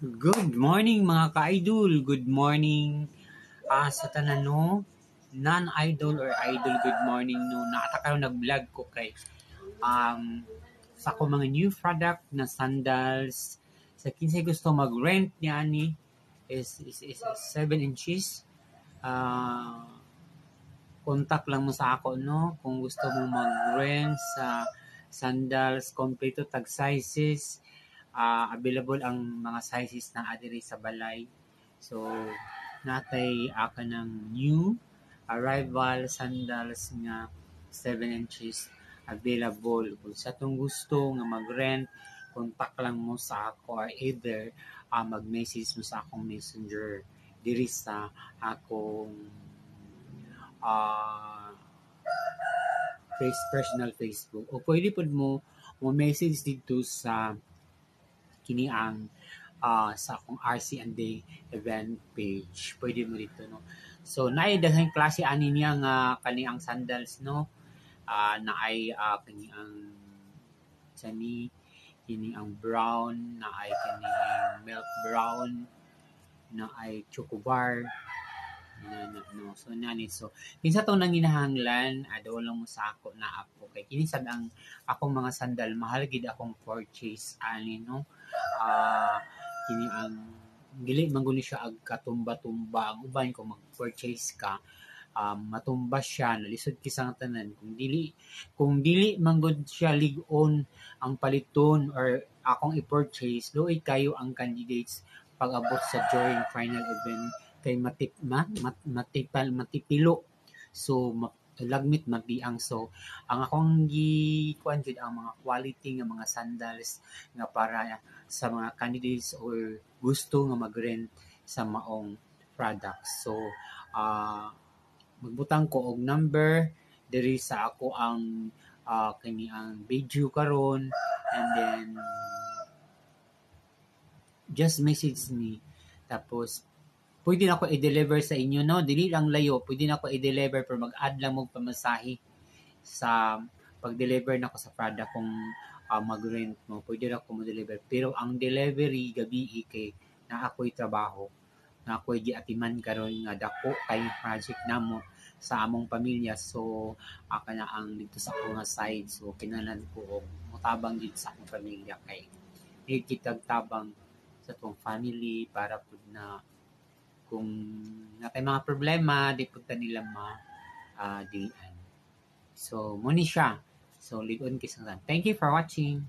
Good morning mga ka-idol. Good morning sa tanan no. Non-idol or idol, good morning no. Nakatakaw nag-vlog ko kay sa ko mga new product na sandals. Sa kinsay gusto mag-rent niya ni is 7 inches. Contact lang mo sa ako no kung gusto mo mag-rent sa sandals, kompleto tag sizes. Available ang mga sizes na adiri sa balay. So, natay aka ng new arrival sandals nga 7 inches available. Kung sa itong gusto nga mag-rent, contact lang mo sa ako or either mag-message mo sa akong messenger diri sa akong personal Facebook. O pwede po mo message dito sa kini ang sa akong RC and Day event page. Pwede mo dito no. So naay daghang klase ani niya nga kani ang sandals no. Naay kani ang kini ang brown, naay kani milk brown, naay chocobar no. So nani so kinsa tong nanginahanglan adaw lang mo sa ako na ako kay kini sad ang akong mga sandal mahal gid akong purchase ani no. Kini ang dili man guni siya ag katumba-tumba ang uban kung mag-purchase ka matumba siya nalisod kisang tanan kung dili man gud siya lig-on ang paliton or akong i-purchase luoy kayo ang candidates pag abot sa during final event kay matipilo so lagmit mabiang so ang akong gikuan jud ang mga quality nga mga sandals nga para sa mga candidates or gusto nga mag-rent sa maong products. So magbutang ko og number diri sa ako ang kani ang video karon and then just message me tapos pwede na ako i-deliver sa inyo, no? Dili lang layo. Pwede na ako i-deliver pero mag-add lang mo pamasahe sa pag-deliver na ako sa product kung mag-rent mo. Pwede na ako mag-deliver. Pero ang delivery gabi kay na ako'y trabaho. Na ako'y giatiman karon nga dako kay project namo sa among pamilya. So, aka na ang dito sa akong side. So, kinanan ko mutabang dito sa akong pamilya kay need kitag tabang sa tong family para pud na kung natay mga problema, di punta nila dian. So, muni siya. So, ligon kisang. Thank you for watching.